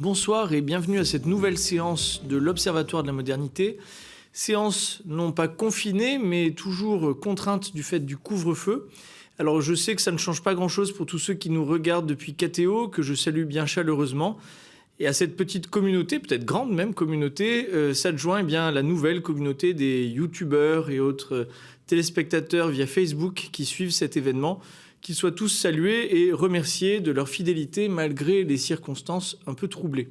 Bonsoir et bienvenue à cette nouvelle séance de l'Observatoire de la modernité. Séance non pas confinée, mais toujours contrainte du fait du couvre-feu. Alors je sais que ça ne change pas grand-chose pour tous ceux qui nous regardent depuis KTO, que je salue bien chaleureusement. Et à cette petite communauté, peut-être grande même communauté, s'adjoint la nouvelle communauté des youtubeurs et autres téléspectateurs via Facebook qui suivent cet événement. Qu'ils soient tous salués et remerciés de leur fidélité malgré les circonstances un peu troublées.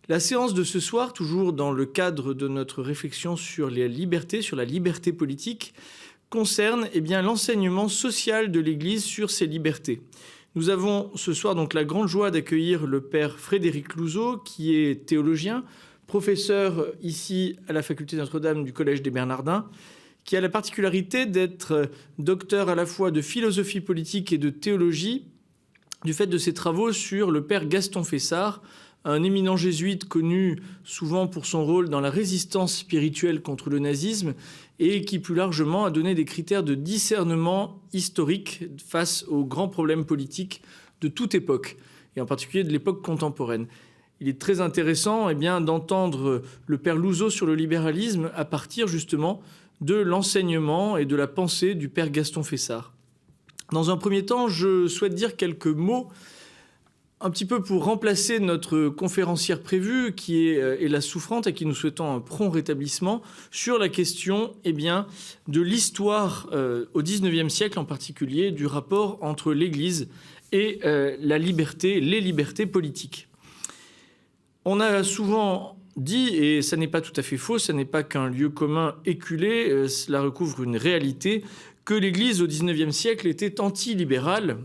La séance de ce soir, toujours dans le cadre de notre réflexion sur les libertés, sur la liberté politique, concerne l'enseignement social de l'Église sur ces libertés. Nous avons ce soir donc la grande joie d'accueillir le père Frédéric Louzeau, qui est théologien, professeur ici à la faculté Notre-Dame du Collège des Bernardins, qui a la particularité d'être docteur à la fois de philosophie politique et de théologie, du fait de ses travaux sur le père Gaston Fessard, un éminent jésuite connu souvent pour son rôle dans la résistance spirituelle contre le nazisme et qui plus largement a donné des critères de discernement historique face aux grands problèmes politiques de toute époque, et en particulier de l'époque contemporaine. Il est très intéressant d'entendre le père Louzeau sur le libéralisme à partir justement de l'enseignement et de la pensée du père Gaston Fessard. Dans un premier temps, je souhaite dire quelques mots un petit peu pour remplacer notre conférencière prévue qui est la souffrante et qui nous souhaitons un prompt rétablissement sur la question de l'histoire au XIXe siècle en particulier du rapport entre l'Église et la liberté, les libertés politiques. On a souvent dit, et ça n'est pas tout à fait faux, ça n'est pas qu'un lieu commun éculé, cela recouvre une réalité, que l'Église au XIXe siècle était antilibérale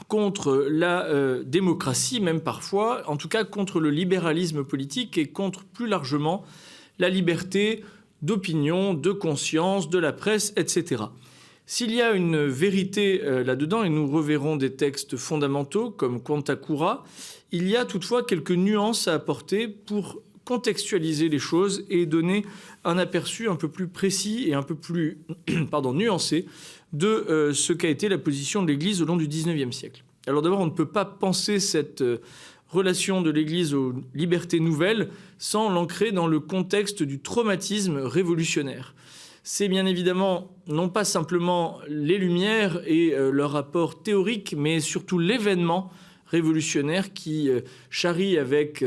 contre la démocratie, même parfois, en tout cas contre le libéralisme politique et contre plus largement la liberté d'opinion, de conscience, de la presse, etc. S'il y a une vérité là-dedans, et nous reverrons des textes fondamentaux comme Quanta Cura, il y a toutefois quelques nuances à apporter pour contextualiser les choses et donner un aperçu un peu plus précis et un peu plus nuancé de ce qu'a été la position de l'Église au long du XIXe siècle. Alors d'abord, on ne peut pas penser cette relation de l'Église aux libertés nouvelles sans l'ancrer dans le contexte du traumatisme révolutionnaire. C'est bien évidemment non pas simplement les Lumières et leur rapport théorique, mais surtout l'événement révolutionnaire qui charrie avec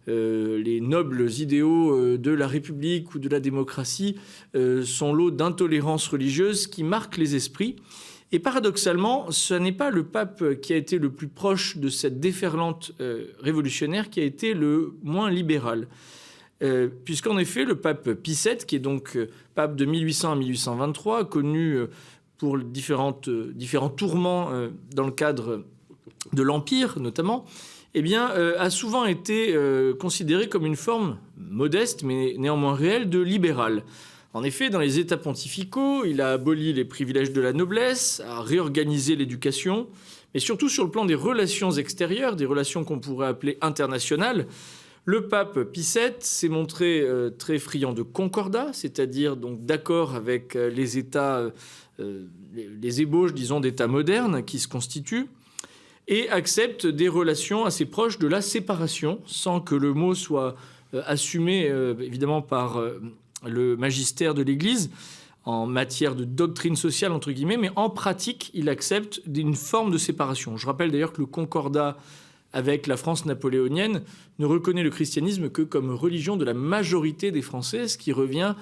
les nobles idéaux de la République ou de la démocratie son lot d'intolérance religieuse qui marque les esprits. Et paradoxalement, ce n'est pas le pape qui a été le plus proche de cette déferlante révolutionnaire qui a été le moins libéral. Puisqu'en effet, le pape Pie VII, qui est donc pape de 1800 à 1823, connu pour différents tourments dans le cadre de l'Empire notamment, a souvent été considéré comme une forme modeste, mais néanmoins réelle, de libéral. En effet, dans les États pontificaux, il a aboli les privilèges de la noblesse, a réorganisé l'éducation, mais surtout sur le plan des relations extérieures, des relations qu'on pourrait appeler internationales. Le pape Pie VII s'est montré très friand de concordat, c'est-à-dire donc d'accord avec les États, les ébauches, disons, d'États modernes qui se constituent, et accepte des relations assez proches de la séparation, sans que le mot soit assumé évidemment par le magistère de l'Église en matière de doctrine sociale, entre guillemets, mais en pratique, il accepte une forme de séparation. Je rappelle d'ailleurs que le concordat avec la France napoléonienne ne reconnaît le christianisme que comme religion de la majorité des Français, ce qui revient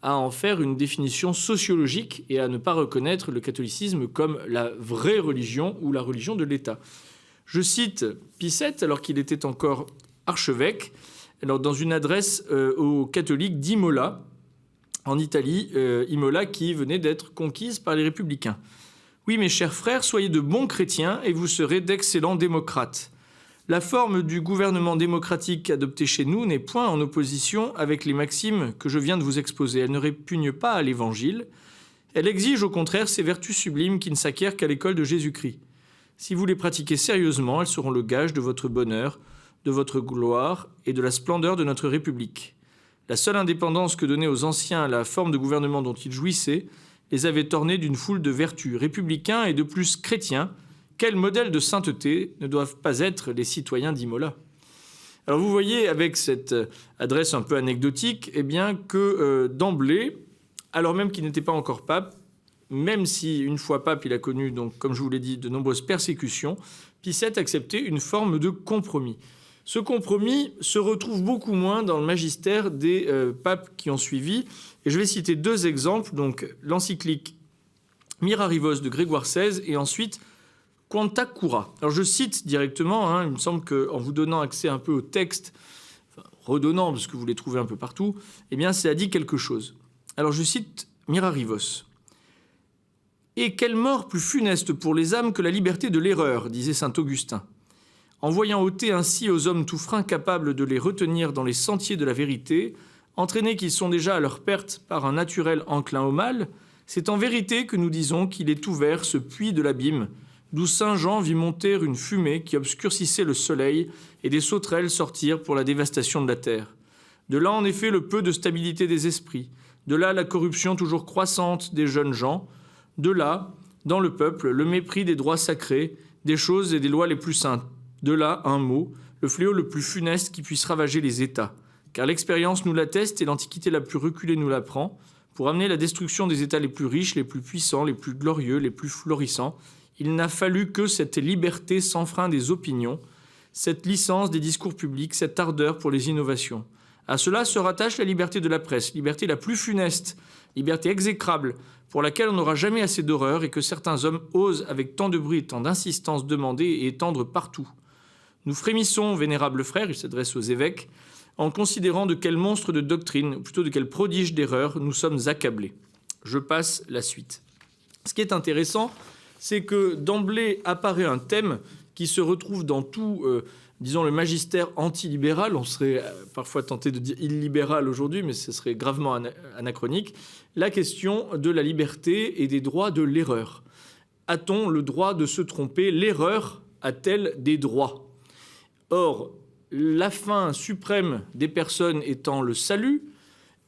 à en faire une définition sociologique et à ne pas reconnaître le catholicisme comme la vraie religion ou la religion de l'État. Je cite Pie VII, alors qu'il était encore archevêque, alors dans une adresse aux catholiques d'Imola, en Italie, Imola qui venait d'être conquise par les républicains. « Oui, mes chers frères, soyez de bons chrétiens et vous serez d'excellents démocrates. La forme du gouvernement démocratique adopté chez nous n'est point en opposition avec les maximes que je viens de vous exposer. Elle ne répugne pas à l'Évangile. Elle exige au contraire ces vertus sublimes qui ne s'acquièrent qu'à l'école de Jésus-Christ. Si vous les pratiquez sérieusement, elles seront le gage de votre bonheur, de votre gloire et de la splendeur de notre République. La seule indépendance que donnait aux anciens la forme de gouvernement dont ils jouissaient les avait ornés d'une foule de vertus. Républicains et de plus chrétiens, quel modèle de sainteté ne doivent pas être les citoyens d'Imola ? Alors vous voyez avec cette adresse un peu anecdotique, eh bien que d'emblée, alors même qu'il n'était pas encore pape, même si une fois pape, il a connu, donc, comme je vous l'ai dit, de nombreuses persécutions, Pie VII acceptait une forme de compromis. Ce compromis se retrouve beaucoup moins dans le magistère des papes qui ont suivi. Et je vais citer 2 exemples, donc l'encyclique Mirarivos de Grégoire XVI et ensuite Quanta Cura. Alors je cite directement, il me semble qu'en vous donnant accès un peu au texte, enfin, redonnant, parce que vous les trouvez un peu partout, eh bien ça dit quelque chose. Alors je cite Mirarivos. « Et quelle mort plus funeste pour les âmes que la liberté de l'erreur, disait saint Augustin. En voyant ôter ainsi aux hommes tout frein capables de les retenir dans les sentiers de la vérité, entraînés qu'ils sont déjà à leur perte par un naturel enclin au mal, c'est en vérité que nous disons qu'il est ouvert ce puits de l'abîme, d'où saint Jean vit monter une fumée qui obscurcissait le soleil et des sauterelles sortir pour la dévastation de la terre. De là en effet le peu de stabilité des esprits, de là la corruption toujours croissante des jeunes gens, de là, dans le peuple, le mépris des droits sacrés, des choses et des lois les plus saintes. De là, un mot, le fléau le plus funeste qui puisse ravager les États. Car l'expérience nous l'atteste et l'Antiquité la plus reculée nous l'apprend. Pour amener la destruction des États les plus riches, les plus puissants, les plus glorieux, les plus florissants, il n'a fallu que cette liberté sans frein des opinions, cette licence des discours publics, cette ardeur pour les innovations. À cela se rattache la liberté de la presse, liberté la plus funeste, liberté exécrable, pour laquelle on n'aura jamais assez d'horreur et que certains hommes osent, avec tant de bruit et tant d'insistance, demander et étendre partout. Nous frémissons, vénérables frères, il s'adresse aux évêques, en considérant de quel monstre de doctrine, ou plutôt de quel prodige d'erreur, nous sommes accablés. Je passe la suite. Ce qui est intéressant, c'est que d'emblée apparaît un thème qui se retrouve dans tout, disons, le magistère antilibéral. On serait parfois tenté de dire illibéral aujourd'hui, mais ce serait gravement anachronique. La question de la liberté et des droits de l'erreur. A-t-on le droit de se tromper? L'erreur a-t-elle des droits? Or, la fin suprême des personnes étant le salut,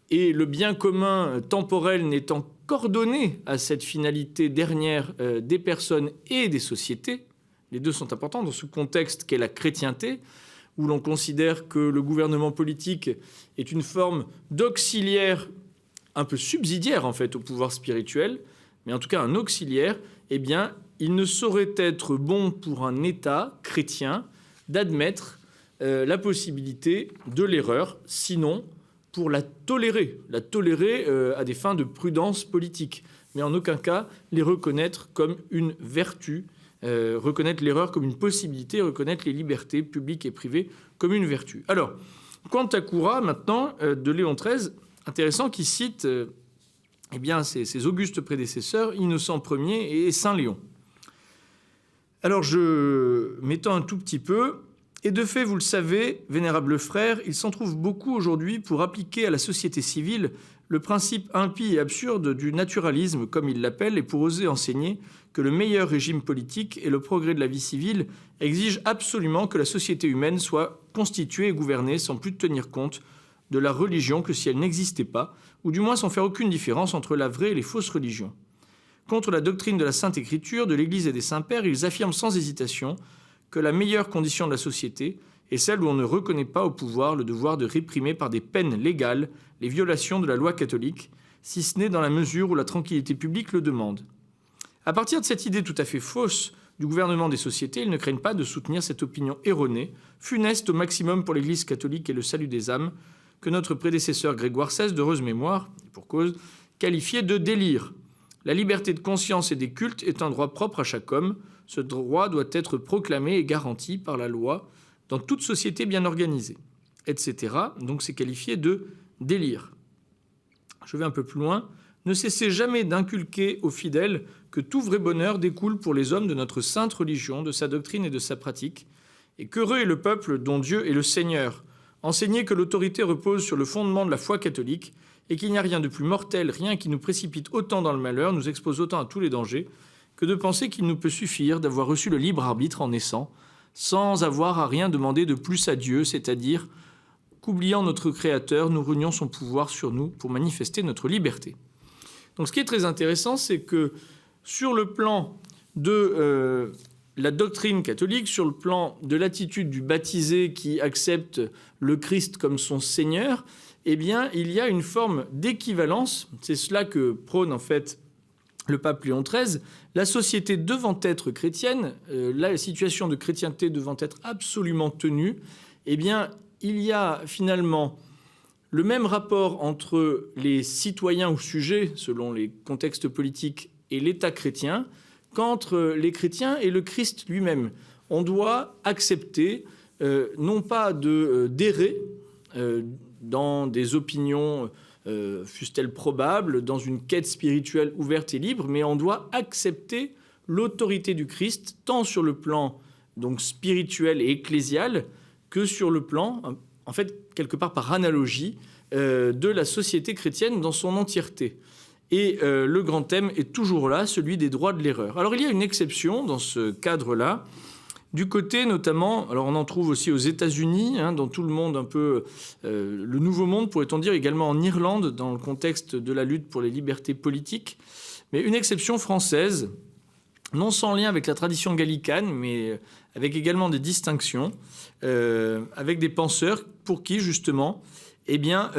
et le bien commun temporel n'étant qu'ordonné à cette finalité dernière des personnes et des sociétés, les deux sont importants dans ce contexte qu'est la chrétienté, où l'on considère que le gouvernement politique est une forme d'auxiliaire, un peu subsidiaire en fait au pouvoir spirituel, mais en tout cas un auxiliaire, eh bien, il ne saurait être bon pour un État chrétien d'admettre la possibilité de l'erreur, sinon pour la tolérer à des fins de prudence politique, mais en aucun cas les reconnaître comme une vertu, reconnaître l'erreur comme une possibilité, reconnaître les libertés publiques et privées comme une vertu. Alors, Quanta Cura, maintenant, de Léon XIII, intéressant, qui cite ses augustes prédécesseurs, Innocent Ier et Saint Léon. Alors, je m'étends un tout petit peu. Et de fait, vous le savez, vénérables frères, il s'en trouve beaucoup aujourd'hui pour appliquer à la société civile le principe impie et absurde du naturalisme, comme il l'appelle, et pour oser enseigner que le meilleur régime politique et le progrès de la vie civile exigent absolument que la société humaine soit constituée et gouvernée sans plus tenir compte de la religion que si elle n'existait pas, ou du moins sans faire aucune différence entre la vraie et les fausses religions. Contre la doctrine de la Sainte Écriture, de l'Église et des Saints-Pères, ils affirment sans hésitation que la meilleure condition de la société est celle où on ne reconnaît pas au pouvoir le devoir de réprimer par des peines légales les violations de la loi catholique, si ce n'est dans la mesure où la tranquillité publique le demande. À partir de cette idée tout à fait fausse du gouvernement des sociétés, ils ne craignent pas de soutenir cette opinion erronée, funeste au maximum pour l'Église catholique et le salut des âmes, que notre prédécesseur Grégoire XVI, d'heureuse mémoire, et pour cause, qualifiait de délire. La liberté de conscience et des cultes est un droit propre à chaque homme. Ce droit doit être proclamé et garanti par la loi dans toute société bien organisée, etc. Donc c'est qualifié de délire. Je vais un peu plus loin. Ne cessez jamais d'inculquer aux fidèles que tout vrai bonheur découle pour les hommes de notre sainte religion, de sa doctrine et de sa pratique, et qu'heureux est le peuple dont Dieu est le Seigneur. Enseignez que l'autorité repose sur le fondement de la foi catholique et qu'il n'y a rien de plus mortel, rien qui nous précipite autant dans le malheur, nous expose autant à tous les dangers, que de penser qu'il nous peut suffire d'avoir reçu le libre arbitre en naissant, sans avoir à rien demander de plus à Dieu, c'est-à-dire qu'oubliant notre Créateur, nous renions son pouvoir sur nous pour manifester notre liberté. Donc ce qui est très intéressant, c'est que sur le plan de la doctrine catholique, sur le plan de l'attitude du baptisé qui accepte le Christ comme son Seigneur, eh bien, il y a une forme d'équivalence. C'est cela que prône en fait le pape Léon XIII. La société devant être chrétienne, la situation de chrétienté devant être absolument tenue, eh bien, il y a finalement le même rapport entre les citoyens ou sujets, selon les contextes politiques, et l'État chrétien, qu'entre les chrétiens et le Christ lui-même. On doit accepter, non pas d'errer dans des opinions, fussent-elles probables, dans une quête spirituelle ouverte et libre, mais on doit accepter l'autorité du Christ, tant sur le plan donc spirituel et ecclésial, que sur le plan, en fait, quelque part par analogie, de la société chrétienne dans son entièreté. Et le grand thème est toujours là, celui des droits de l'erreur. Alors il y a une exception dans ce cadre-là, du côté notamment, alors on en trouve aussi aux États-Unis, dans tout le monde un peu, le Nouveau Monde, pourrait-on dire, également en Irlande, dans le contexte de la lutte pour les libertés politiques, mais une exception française, non sans lien avec la tradition gallicane, mais avec également des distinctions, avec des penseurs pour qui, justement, eh bien,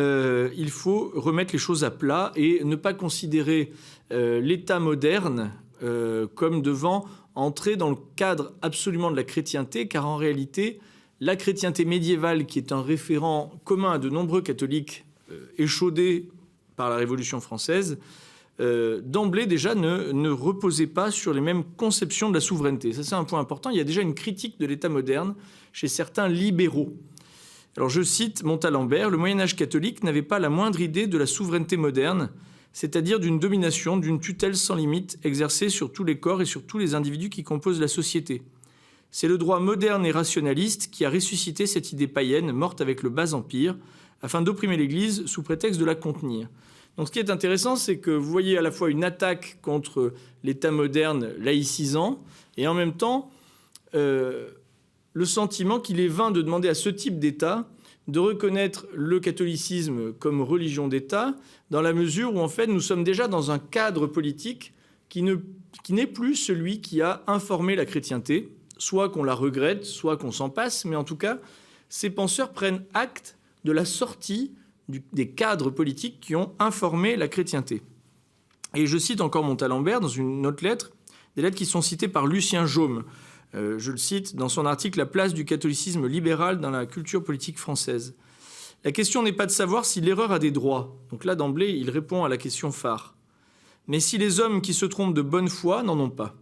il faut remettre les choses à plat et ne pas considérer l'État moderne comme devant entrer dans le cadre absolument de la chrétienté, car en réalité, la chrétienté médiévale, qui est un référent commun à de nombreux catholiques échaudés par la Révolution française, d'emblée déjà ne reposait pas sur les mêmes conceptions de la souveraineté. Ça, c'est un point important. Il y a déjà une critique de l'État moderne chez certains libéraux. Alors je cite Montalembert, « Le Moyen-Âge catholique n'avait pas la moindre idée de la souveraineté moderne, c'est-à-dire d'une domination, d'une tutelle sans limite exercée sur tous les corps et sur tous les individus qui composent la société. C'est le droit moderne et rationaliste qui a ressuscité cette idée païenne morte avec le bas empire, afin d'opprimer l'Église sous prétexte de la contenir. » Donc ce qui est intéressant, c'est que vous voyez à la fois une attaque contre l'État moderne laïcisant, et en même temps le sentiment qu'il est vain de demander à ce type d'État de reconnaître le catholicisme comme religion d'État, dans la mesure où en fait nous sommes déjà dans un cadre politique qui n'est plus celui qui a informé la chrétienté, soit qu'on la regrette, soit qu'on s'en passe, mais en tout cas, ces penseurs prennent acte de la sortie des cadres politiques qui ont informé la chrétienté. Et je cite encore Montalembert dans une autre lettre, des lettres qui sont citées par Lucien Jaume. Je le cite dans son article « La place du catholicisme libéral dans la culture politique française ». La question n'est pas de savoir si l'erreur a des droits. Donc là, d'emblée, il répond à la question phare. Mais si les hommes qui se trompent de bonne foi n'en ont pas.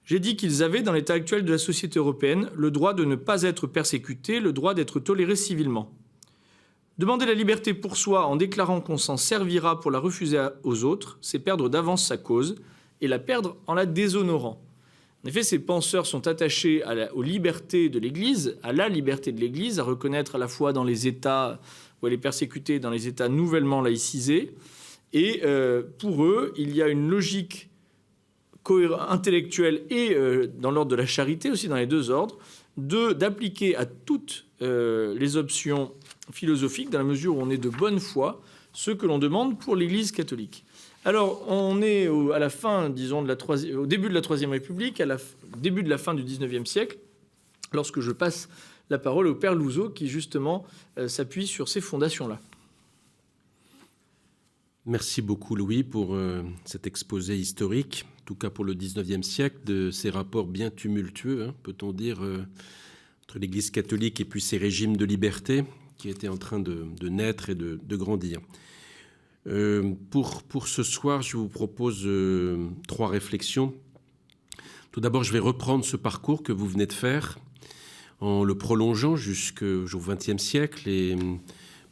J'ai dit qu'ils avaient, dans l'état actuel de la société européenne, le droit de ne pas être persécutés, le droit d'être tolérés civilement. Demander la liberté pour soi en déclarant qu'on s'en servira pour la refuser aux autres, c'est perdre d'avance sa cause et la perdre en la déshonorant. En effet, ces penseurs sont attachés aux libertés de l'Église, à la liberté de l'Église, à reconnaître à la fois dans les États où elle est persécutée, dans les États nouvellement laïcisés. Et pour eux, il y a une logique intellectuelle et dans l'ordre de la charité, aussi dans les deux ordres, d'appliquer à toutes les options philosophiques, dans la mesure où on est de bonne foi, ce que l'on demande pour l'Église catholique. Alors, on est à la fin, disons, au début de la Troisième République, début de la fin du XIXe siècle, lorsque je passe la parole au père Louzeau, qui justement s'appuie sur ces fondations-là. Merci beaucoup, Louis, pour cet exposé historique, en tout cas pour le XIXe siècle, de ces rapports bien tumultueux, peut-on dire, entre l'Église catholique et puis ces régimes de liberté qui étaient en train de naître et de grandir. Pour ce soir, je vous propose 3 réflexions. Tout d'abord, je vais reprendre ce parcours que vous venez de faire en le prolongeant jusqu'au XXe siècle et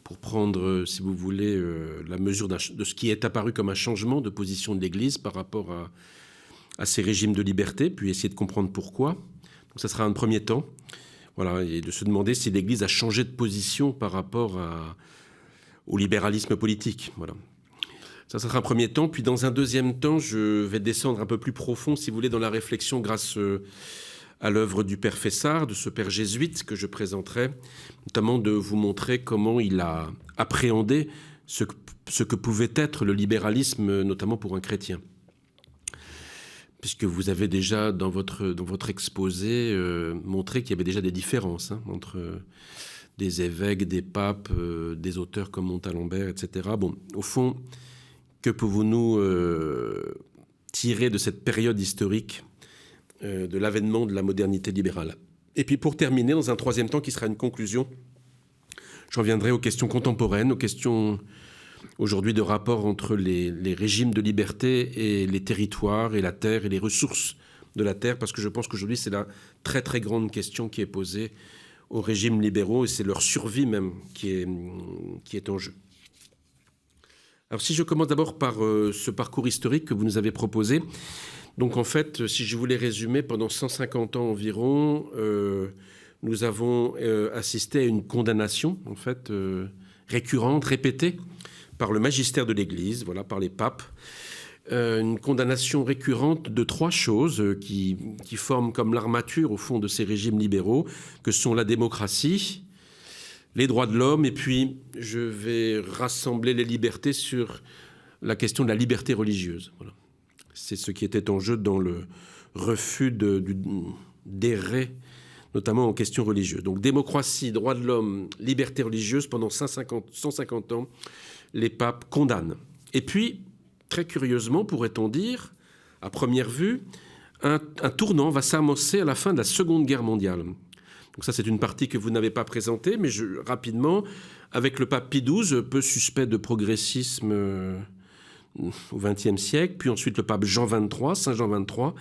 pour prendre, si vous voulez, la mesure de ce qui est apparu comme un changement de position de l'Église par rapport à ces régimes de liberté, puis essayer de comprendre pourquoi. Donc ça sera un premier temps. Voilà, et de se demander si l'Église a changé de position par rapport au libéralisme politique. Voilà. Ça sera un premier temps. Puis dans un deuxième temps, je vais descendre un peu plus profond, si vous voulez, dans la réflexion grâce à l'œuvre du père Fessard, de ce père jésuite que je présenterai, notamment de vous montrer comment il a appréhendé ce que pouvait être le libéralisme, notamment pour un chrétien. puisque vous avez déjà, dans votre exposé, montré qu'il y avait déjà des différences entre des évêques, des papes, des auteurs comme Montalembert, etc. Bon, au fond, que pouvons-nous tirer de cette période historique de l'avènement de la modernité libérale? Et puis pour terminer, dans un troisième temps qui sera une conclusion, j'en viendrai aux questions contemporaines, aux questions aujourd'hui de rapport entre les régimes de liberté et les territoires et la terre et les ressources de la terre, parce que je pense qu'aujourd'hui c'est la très très grande question qui est posée aux régimes libéraux et c'est leur survie même qui est en jeu. Alors si je commence d'abord par ce parcours historique que vous nous avez proposé, donc en fait, si je voulais résumer, pendant 150 ans environ, nous avons assisté à une condamnation en fait récurrente, répétée par le magistère de l'Église, voilà, par les papes, une condamnation récurrente de trois choses qui forment comme l'armature au fond de ces régimes libéraux, que sont la démocratie, les droits de l'homme, et puis je vais rassembler les libertés sur la question de la liberté religieuse. Voilà. C'est ce qui était en jeu dans le refus d'errer, notamment en question religieuse. Donc démocratie, droits de l'homme, liberté religieuse, pendant 150 ans, les papes condamnent. Et puis, très curieusement, pourrait-on dire, à première vue, un tournant va s'amorcer à la fin de la Seconde Guerre mondiale. Donc ça, c'est une partie que vous n'avez pas présentée, mais rapidement, avec le pape Pie XII, peu suspect de progressisme au XXe siècle, puis ensuite le pape Jean XXIII, Saint Jean XXIII,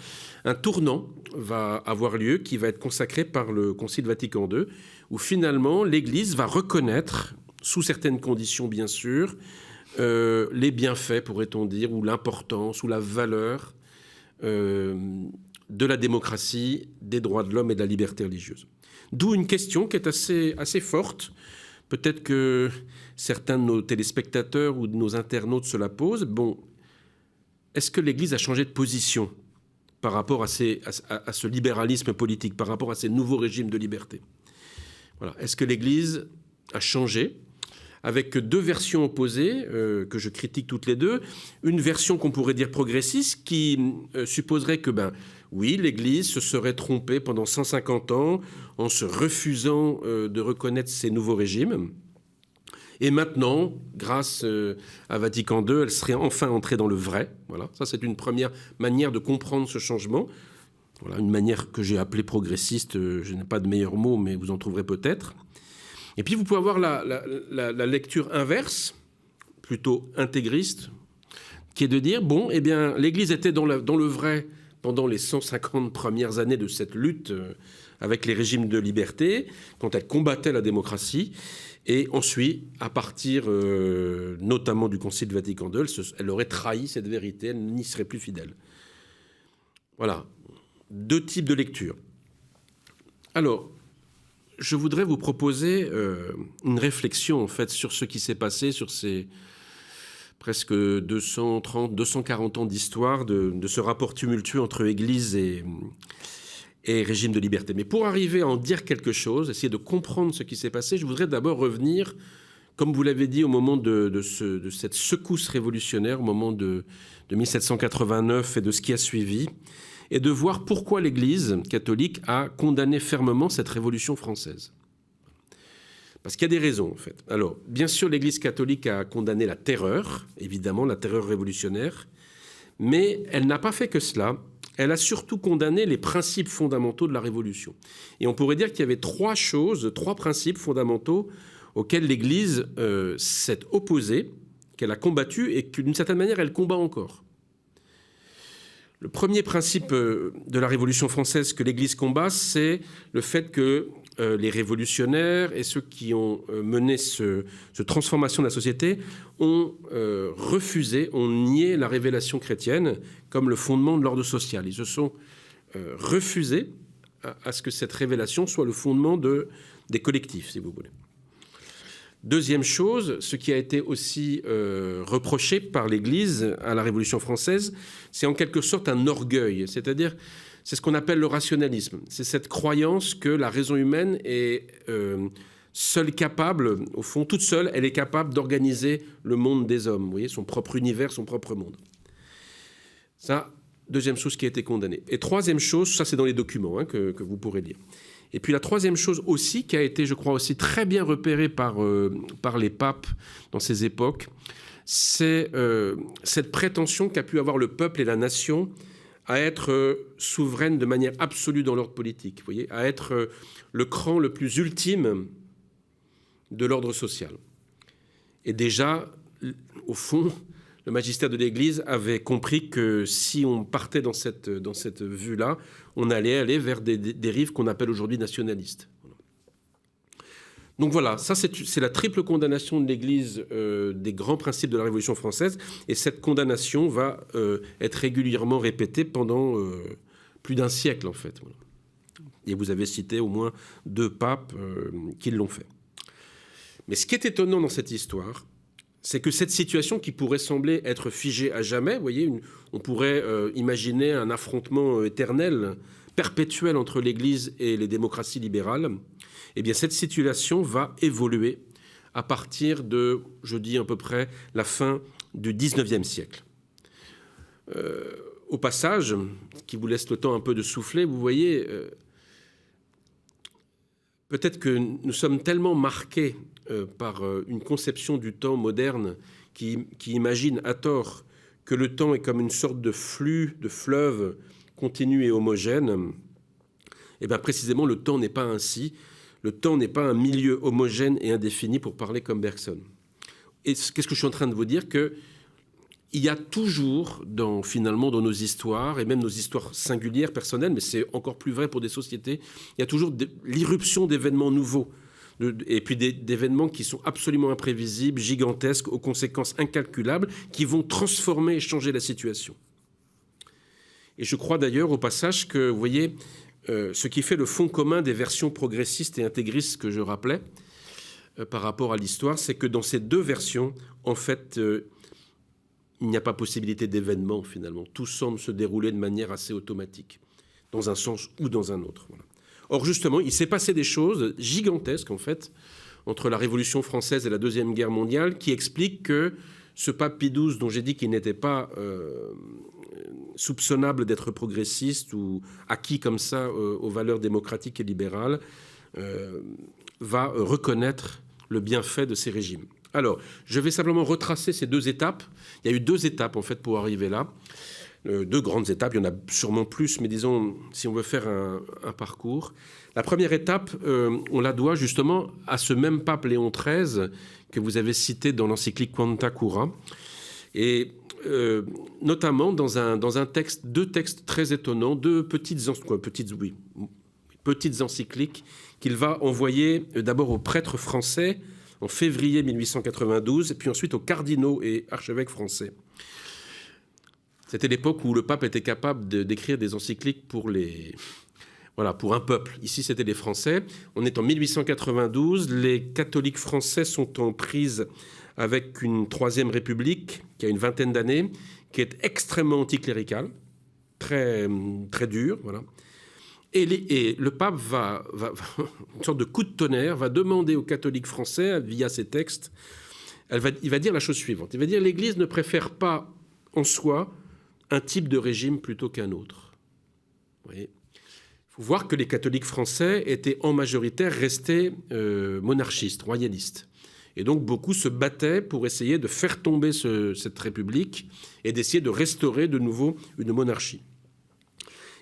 un tournant va avoir lieu qui va être consacré par le Concile Vatican II, où finalement l'Église va reconnaître, sous certaines conditions bien sûr, les bienfaits, pourrait-on dire, ou l'importance, ou la valeur de la démocratie, des droits de l'homme et de la liberté religieuse. D'où une question qui est assez forte. Peut-être que certains de nos téléspectateurs ou de nos internautes se la posent. Bon, est-ce que l'Église a changé de position par rapport à ce libéralisme politique, par rapport à ces nouveaux régimes de liberté? Voilà. Est-ce que l'Église a changé, avec deux versions opposées que je critique toutes les deux? Une version qu'on pourrait dire progressiste qui supposerait que, oui, l'Église se serait trompée pendant 150 ans en se refusant de reconnaître ces nouveaux régimes. Et maintenant, grâce à Vatican II, elle serait enfin entrée dans le vrai. Voilà, ça c'est une première manière de comprendre ce changement. Voilà, une manière que j'ai appelée progressiste. Je n'ai pas de meilleur mot, mais vous en trouverez peut-être. Et puis vous pouvez avoir la lecture inverse, plutôt intégriste, qui est de dire, bon, eh bien, l'Église était dans le vrai pendant les 150 premières années de cette lutte avec les régimes de liberté, quand elle combattait la démocratie. Et ensuite, à partir notamment du Concile Vatican II, elle aurait trahi cette vérité, elle n'y serait plus fidèle. Voilà, deux types de lecture. Alors, je voudrais vous proposer une réflexion en fait sur ce qui s'est passé sur ces presque 230, 240 ans d'histoire de ce rapport tumultueux entre Église et régime de liberté. Mais pour arriver à en dire quelque chose, essayer de comprendre ce qui s'est passé, je voudrais d'abord revenir, comme vous l'avez dit, au moment de cette secousse révolutionnaire, au moment de 1789 et de ce qui a suivi, et de voir pourquoi l'Église catholique a condamné fermement cette révolution française. Parce qu'il y a des raisons, en fait. Alors, bien sûr, l'Église catholique a condamné la terreur, évidemment, la terreur révolutionnaire, mais elle n'a pas fait que cela. Elle a surtout condamné les principes fondamentaux de la Révolution. Et on pourrait dire qu'il y avait trois principes fondamentaux auxquels l'Église s'est opposée, qu'elle a combattu et que, d'une certaine manière, elle combat encore. Le premier principe de la Révolution française que l'Église combat, c'est le fait que les révolutionnaires et ceux qui ont mené cette transformation de la société ont refusé, ont nié la révélation chrétienne comme le fondement de l'ordre social. Ils se sont refusés à ce que cette révélation soit le fondement des collectifs, si vous voulez. Deuxième chose, ce qui a été aussi reproché par l'Église à la Révolution française, c'est en quelque sorte un orgueil, c'est-à-dire c'est ce qu'on appelle le rationalisme. C'est cette croyance que la raison humaine est seule capable, au fond, toute seule, elle est capable d'organiser le monde des hommes, vous voyez, son propre univers, son propre monde. Ça, Deuxième chose qui a été condamnée. Et troisième chose, ça c'est dans les documents que vous pourrez lire. Et puis la troisième chose aussi, qui a été, je crois, aussi très bien repérée par les papes dans ces époques, c'est cette prétention qu'a pu avoir le peuple et la nation à être souveraine de manière absolue dans l'ordre politique, vous voyez, à être le cran le plus ultime de l'ordre social. Et déjà, au fond, le magistère de l'Église avait compris que si on partait dans cette vue-là, on allait aller vers des dérives qu'on appelle aujourd'hui nationalistes. Donc voilà, ça c'est la triple condamnation de l'Église des grands principes de la Révolution française, et cette condamnation va être régulièrement répétée pendant plus d'un siècle en fait. Voilà. Et vous avez cité au moins 2 papes qui l'ont fait. Mais ce qui est étonnant dans cette histoire, c'est que cette situation qui pourrait sembler être figée à jamais, vous voyez, on pourrait imaginer un affrontement éternel, perpétuel entre l'Église et les démocraties libérales, eh bien cette situation va évoluer à partir de, je dis à peu près, la fin du XIXe siècle. Au passage, qui vous laisse le temps un peu de souffler, vous voyez, peut-être que nous sommes tellement marqués par une conception du temps moderne qui imagine à tort que le temps est comme une sorte de flux, de fleuve continu et homogène. Et bien précisément, le temps n'est pas ainsi. Le temps n'est pas un milieu homogène et indéfini, pour parler comme Bergson. Et qu'est-ce que je suis en train de vous dire? Qu'il y a toujours, finalement, dans nos histoires, et même nos histoires singulières, personnelles, mais c'est encore plus vrai pour des sociétés, il y a toujours l'irruption d'événements nouveaux, et puis d'événements qui sont absolument imprévisibles, gigantesques, aux conséquences incalculables, qui vont transformer et changer la situation. Et je crois d'ailleurs, au passage, que, vous voyez, ce qui fait le fond commun des versions progressistes et intégristes que je rappelais par rapport à l'histoire, c'est que dans ces 2 versions, en fait, il n'y a pas possibilité d'événement, finalement. Tout semble se dérouler de manière assez automatique, dans un sens ou dans un autre. Voilà. Or, justement, il s'est passé des choses gigantesques, en fait, entre la Révolution française et la Deuxième Guerre mondiale, qui expliquent que ce pape Pie XII, dont j'ai dit qu'il n'était pas soupçonnable d'être progressiste ou acquis comme ça aux valeurs démocratiques et libérales, va reconnaître le bienfait de ces régimes. Alors, je vais simplement retracer ces 2 étapes. Il y a eu 2 étapes, en fait, pour arriver là. 2 grandes étapes, il y en a sûrement plus, mais disons, si on veut faire un parcours. La première étape, on la doit justement à ce même pape Léon XIII que vous avez cité dans l'encyclique Quanta Cura, et notamment dans un texte, 2 textes très étonnants, 2 petites encycliques qu'il va envoyer d'abord aux prêtres français en février 1892, et puis ensuite aux cardinaux et archevêques français. C'était l'époque où le pape était capable d'écrire des encycliques pour un peuple. Ici, c'était les Français. On est en 1892. Les catholiques français sont en prise avec une Troisième République qui a une vingtaine d'années, qui est extrêmement anticléricale, très, très dure. Voilà. Et le pape va, une sorte de coup de tonnerre, va demander aux catholiques français, via ses textes, il va dire la chose suivante. Il va dire: l'Église ne préfère pas en soi un type de régime plutôt qu'un autre. Vous voyez ? Il faut voir que les catholiques français étaient en majorité restés monarchistes, royalistes. Et donc beaucoup se battaient pour essayer de faire tomber cette république et d'essayer de restaurer de nouveau une monarchie.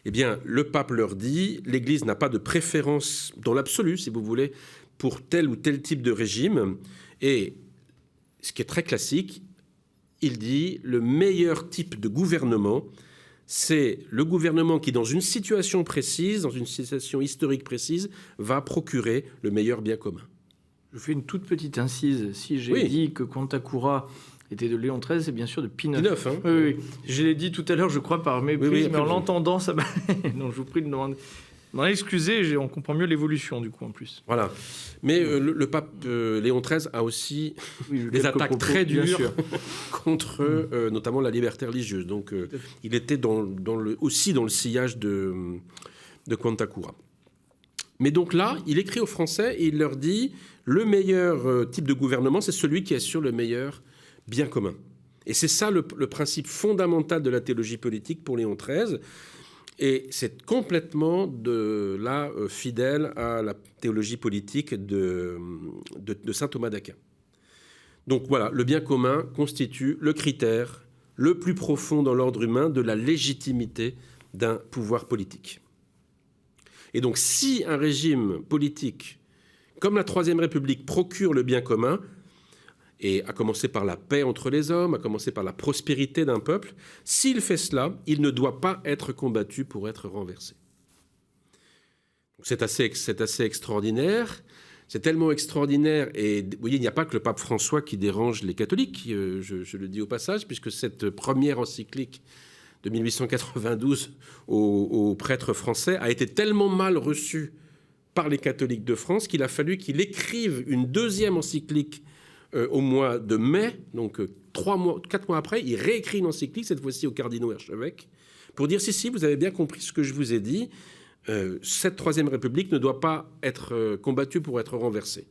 Eh bien, le pape leur dit, l'Église n'a pas de préférence dans l'absolu, si vous voulez, pour tel ou tel type de régime. Et ce qui est très classique, il dit, le meilleur type de gouvernement, c'est le gouvernement qui, dans une situation précise, dans une situation historique précise, va procurer le meilleur bien commun. Je fais une toute petite incise. Si j'ai dit que Quanta Cura était de Léon XIII, c'est bien sûr de Pie IX. Hein. Oui. Je l'ai dit tout à l'heure, je crois, par mépris, mais en l'entendant, ça m'a... Donc je vous prie de m'en excuser, on comprend mieux l'évolution, du coup, en plus. Voilà. Mais le pape Léon XIII a aussi des attaques très dures contre notamment la liberté religieuse. Donc il était aussi dans le sillage de Quanta Cura. Mais donc là, il écrit aux Français et il leur dit, le meilleur type de gouvernement, c'est celui qui assure le meilleur bien commun. Et c'est ça le principe fondamental de la théologie politique pour Léon XIII. Et c'est complètement fidèle à la théologie politique de saint Thomas d'Aquin. Donc voilà, le bien commun constitue le critère le plus profond dans l'ordre humain de la légitimité d'un pouvoir politique. Et donc si un régime politique, comme la Troisième République, procure le bien commun, et à commencer par la paix entre les hommes, à commencer par la prospérité d'un peuple, s'il fait cela, il ne doit pas être combattu pour être renversé. C'est assez extraordinaire. C'est tellement extraordinaire. Et vous voyez, il n'y a pas que le pape François qui dérange les catholiques, je le dis au passage, puisque cette première encyclique de 1892 aux prêtres français a été tellement mal reçue par les catholiques de France qu'il a fallu qu'il écrive une deuxième encyclique au mois de mai, donc 4 mois après, il réécrit une encyclique, cette fois-ci aux cardinaux archevêques, pour dire si, vous avez bien compris ce que je vous ai dit, cette Troisième République ne doit pas être combattue pour être renversée.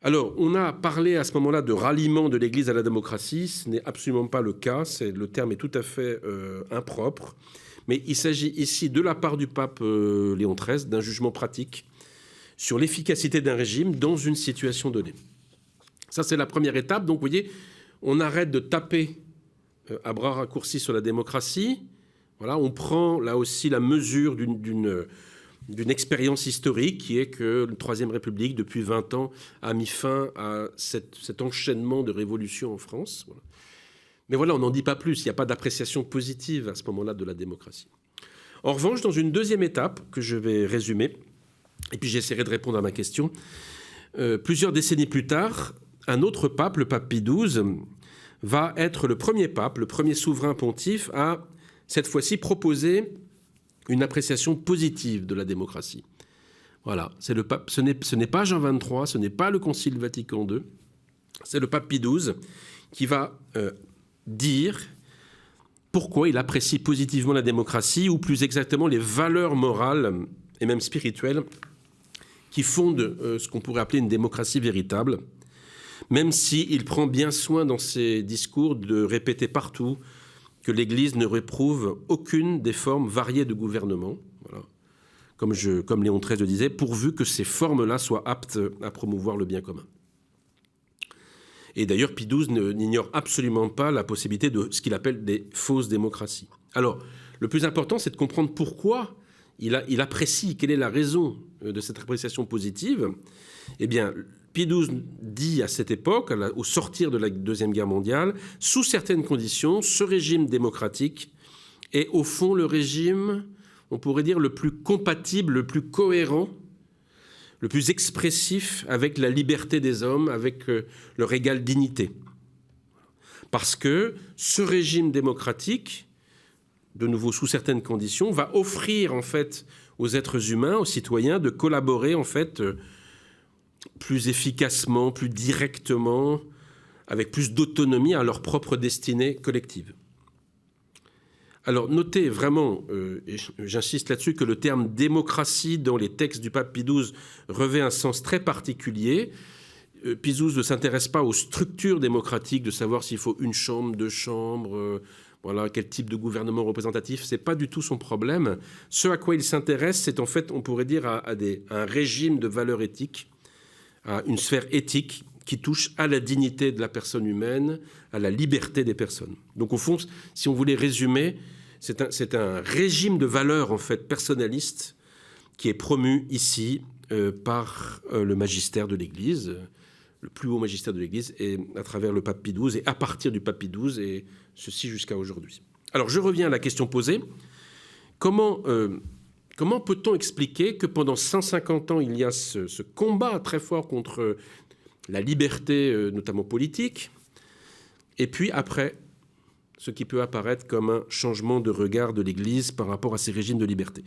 Alors, on a parlé à ce moment-là de ralliement de l'Église à la démocratie, ce n'est absolument pas le cas, le terme est tout à fait impropre, mais il s'agit ici, de la part du pape Léon XIII, d'un jugement pratique sur l'efficacité d'un régime dans une situation donnée. Ça, c'est la première étape. Donc, vous voyez, on arrête de taper à bras raccourcis sur la démocratie. Voilà, on prend là aussi la mesure d'une expérience historique qui est que la Troisième République, depuis 20 ans, a mis fin à cet enchaînement de révolutions en France. Voilà. Mais voilà, on n'en dit pas plus. Il n'y a pas d'appréciation positive à ce moment-là de la démocratie. En revanche, dans une deuxième étape que je vais résumer, et puis j'essaierai de répondre à ma question, plusieurs décennies plus tard, un autre pape, le pape Pie XII, va être le premier pape, le premier souverain pontife à, cette fois-ci, proposer une appréciation positive de la démocratie. Voilà, c'est le pape, ce n'est pas Jean XXIII, ce n'est pas le Concile Vatican II, c'est le pape Pie XII qui va dire pourquoi il apprécie positivement la démocratie, ou plus exactement les valeurs morales et même spirituelles qui fondent ce qu'on pourrait appeler une démocratie véritable, même s'il prend bien soin dans ses discours de répéter partout que l'Église ne réprouve aucune des formes variées de gouvernement, voilà. Comme Léon XIII le disait, pourvu que ces formes-là soient aptes à promouvoir le bien commun. Et d'ailleurs, Pie XII n'ignore absolument pas la possibilité de ce qu'il appelle des fausses démocraties. Alors, le plus important, c'est de comprendre pourquoi il apprécie, quelle est la raison de cette appréciation positive. Eh bien, Pie XII dit à cette époque, au sortir de la Deuxième Guerre mondiale, sous certaines conditions, ce régime démocratique est au fond le régime, on pourrait dire, le plus compatible, le plus cohérent, le plus expressif avec la liberté des hommes, avec leur égale dignité. Parce que ce régime démocratique, de nouveau sous certaines conditions, va offrir en fait aux êtres humains, aux citoyens, de collaborer en fait plus efficacement, plus directement, avec plus d'autonomie à leur propre destinée collective. Alors notez vraiment, et j'insiste là-dessus, que le terme démocratie dans les textes du pape Pie XII revêt un sens très particulier. Pie XII ne s'intéresse pas aux structures démocratiques, de savoir s'il faut une chambre, deux chambres, voilà, quel type de gouvernement représentatif, ce n'est pas du tout son problème. Ce à quoi il s'intéresse, c'est en fait, on pourrait dire, à un régime de valeurs éthiques, à une sphère éthique qui touche à la dignité de la personne humaine, à la liberté des personnes. Donc au fond, si on voulait résumer, c'est un régime de valeurs en fait personnaliste qui est promu ici par le magistère de l'Église, le plus haut magistère de l'Église, et à travers le pape Pie XII, et à partir du pape Pie XII, et ceci jusqu'à aujourd'hui. Alors je reviens à la question posée. Comment peut-on expliquer que pendant 150 ans, il y a ce combat très fort contre la liberté, notamment politique, et puis après, ce qui peut apparaître comme un changement de regard de l'Église par rapport à ces régimes de liberté?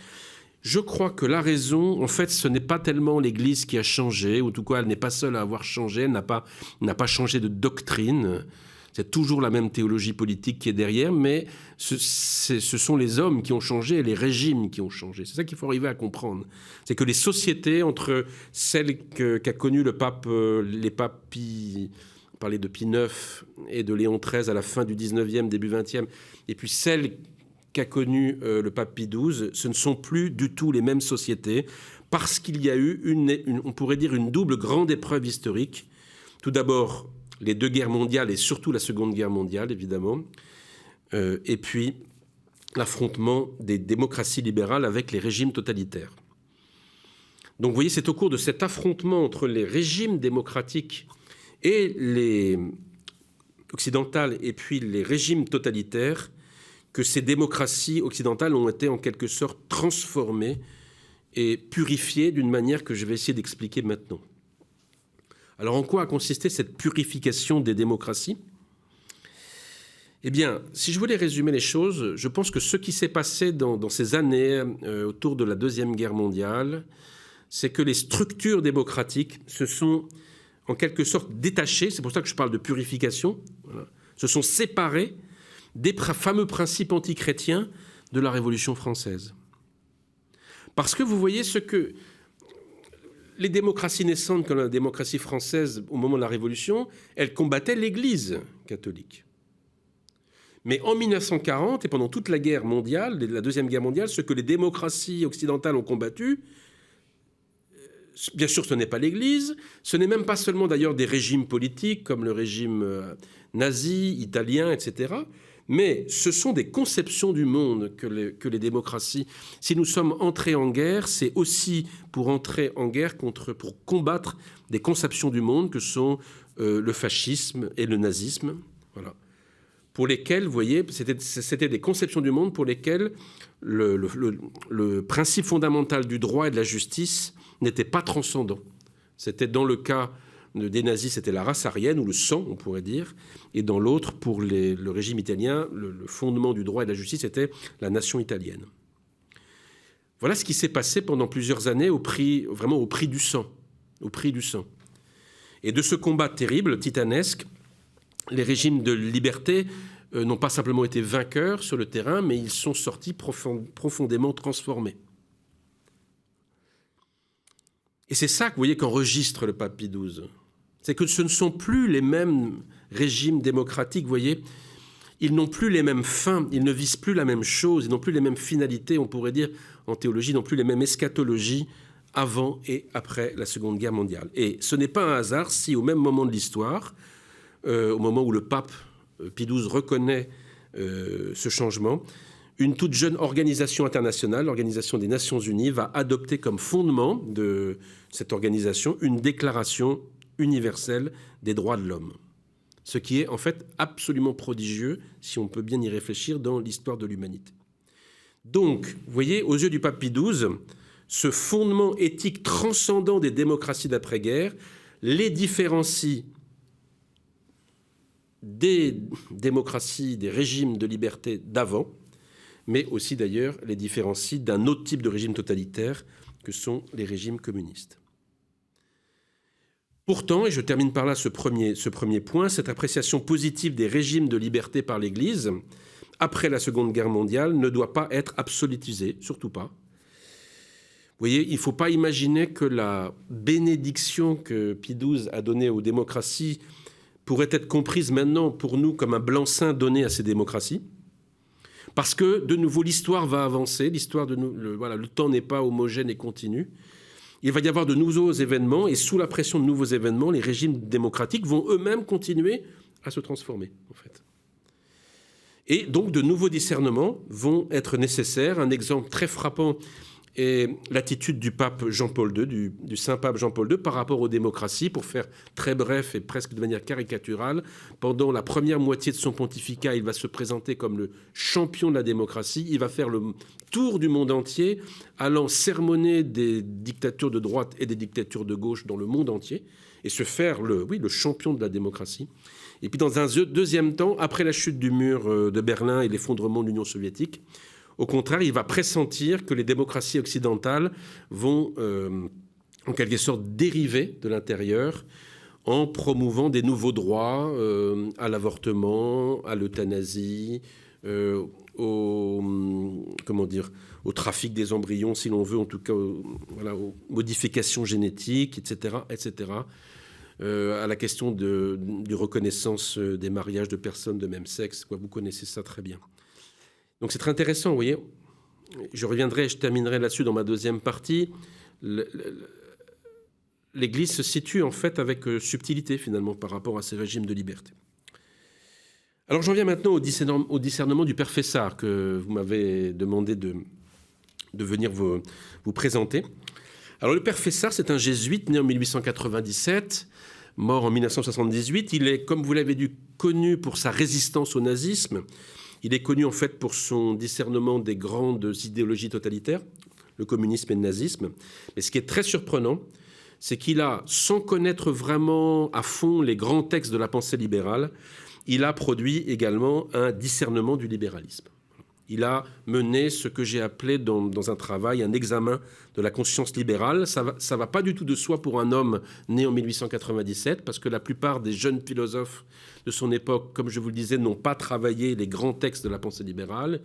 Je crois que la raison, en fait, ce n'est pas tellement l'Église qui a changé, ou en tout cas, elle n'est pas seule à avoir changé, elle n'a pas changé de doctrine. C'est toujours la même théologie politique qui est derrière, mais ce sont les hommes qui ont changé et les régimes qui ont changé. C'est ça qu'il faut arriver à comprendre. C'est que les sociétés, entre celles qu'a connues les papes Pie on parlait de Pie IX et de Léon XIII à la fin du 19e, début 20e, et puis celle qu'a connue le pape Pie XII, ce ne sont plus du tout les mêmes sociétés, parce qu'il y a eu, on pourrait dire, une double grande épreuve historique. Tout d'abord, les 2 guerres mondiales, et surtout la Seconde Guerre mondiale, évidemment, et puis l'affrontement des démocraties libérales avec les régimes totalitaires. Donc vous voyez, c'est au cours de cet affrontement entre les régimes démocratiques et les occidentales et puis les régimes totalitaires que ces démocraties occidentales ont été en quelque sorte transformées et purifiées d'une manière que je vais essayer d'expliquer maintenant. Alors en quoi a consisté cette purification des démocraties ? Eh bien, si je voulais résumer les choses, je pense que ce qui s'est passé dans ces années autour de la Deuxième Guerre mondiale, c'est que les structures démocratiques se sont en quelque sorte détachées, c'est pour ça que je parle de purification, voilà, se sont séparées des fameux principes antichrétiens de la Révolution française. Parce que vous voyez ce que les démocraties naissantes, comme la démocratie française au moment de la Révolution, elles combattaient l'Église catholique. Mais en 1940 et pendant toute la guerre mondiale, la Deuxième Guerre mondiale, ce que les démocraties occidentales ont combattu, bien sûr, ce n'est pas l'Église, ce n'est même pas seulement d'ailleurs des régimes politiques comme le régime nazi, italien, etc., mais ce sont des conceptions du monde que les démocraties. Si nous sommes entrés en guerre, c'est aussi pour entrer en guerre pour combattre des conceptions du monde que sont le fascisme et le nazisme, voilà. Pour lesquels, vous voyez, c'était des conceptions du monde pour lesquelles le principe fondamental du droit et de la justice n'était pas transcendant. C'était dans le cas des nazis, c'était la race aryenne, ou le sang, on pourrait dire, et dans l'autre, pour le régime italien, le fondement du droit et de la justice était la nation italienne. Voilà ce qui s'est passé pendant plusieurs années vraiment au prix du sang. Au prix du sang. Et de ce combat terrible, titanesque, les régimes de liberté n'ont pas simplement été vainqueurs sur le terrain, mais ils sont sortis profondément transformés. Et c'est ça que vous voyez qu'enregistre le pape Pie XII. C'est que ce ne sont plus les mêmes régimes démocratiques, vous voyez. Ils n'ont plus les mêmes fins, ils ne visent plus la même chose, ils n'ont plus les mêmes finalités, on pourrait dire en théologie, ils n'ont plus les mêmes eschatologies avant et après la Seconde Guerre mondiale. Et ce n'est pas un hasard si au même moment de l'histoire, au moment où le pape Pie XII reconnaît ce changement, une toute jeune organisation internationale, l'Organisation des Nations Unies, va adopter comme fondement de cette organisation une déclaration universelle des droits de l'homme. Ce qui est en fait absolument prodigieux, si on peut bien y réfléchir, dans l'histoire de l'humanité. Donc, vous voyez, aux yeux du pape Pie XII, ce fondement éthique transcendant des démocraties d'après-guerre les différencie des démocraties, des régimes de liberté d'avant, mais aussi d'ailleurs les différencie d'un autre type de régime totalitaire que sont les régimes communistes. Pourtant, et je termine par là ce premier point, cette appréciation positive des régimes de liberté par l'Église, après la Seconde Guerre mondiale, ne doit pas être absolutisée, surtout pas. Vous voyez, il ne faut pas imaginer que la bénédiction que Pie XII a donnée aux démocraties pourrait être comprise maintenant pour nous comme un blanc-seing donné à ces démocraties. Parce que, de nouveau, l'histoire va avancer, le temps n'est pas homogène et continu. Il va y avoir de nouveaux événements, et sous la pression de nouveaux événements, les régimes démocratiques vont eux-mêmes continuer à se transformer, en fait. Et donc, de nouveaux discernements vont être nécessaires. Un exemple très frappant est l'attitude du pape Jean-Paul II, du Saint-Pape Jean-Paul II, par rapport aux démocraties, pour faire très bref et presque de manière caricaturale. Pendant la première moitié de son pontificat, il va se présenter comme le champion de la démocratie. Il va faire le tour du monde entier, allant sermonner des dictatures de droite et des dictatures de gauche dans le monde entier, et se faire le champion de la démocratie. Et puis dans un deuxième temps, après la chute du mur de Berlin et l'effondrement de l'Union soviétique, au contraire, il va pressentir que les démocraties occidentales vont, en quelque sorte, dériver de l'intérieur en promouvant des nouveaux droits à l'avortement, à l'euthanasie, au trafic des embryons, si l'on veut, en tout cas, aux modifications génétiques, etc., etc. à la question du reconnaissance des mariages de personnes de même sexe. Quoi, vous connaissez ça très bien. Donc c'est très intéressant, vous voyez. Je terminerai là-dessus dans ma deuxième partie. L'Église se situe en fait avec subtilité finalement par rapport à ces régimes de liberté. Alors j'en viens maintenant au discernement du Père Fessard que vous m'avez demandé de venir vous présenter. Alors le Père Fessard, c'est un jésuite né en 1897, mort en 1978. Il est, comme vous l'avez dit, connu pour sa résistance au nazisme. Il est connu en fait pour son discernement des grandes idéologies totalitaires, le communisme et le nazisme. Mais ce qui est très surprenant, c'est qu'il a, sans connaître vraiment à fond les grands textes de la pensée libérale, il a produit également un discernement du libéralisme. Il a mené ce que j'ai appelé dans un travail un examen de la conscience libérale. Ça va pas du tout de soi pour un homme né en 1897, parce que la plupart des jeunes philosophes de son époque, comme je vous le disais, n'ont pas travaillé les grands textes de la pensée libérale.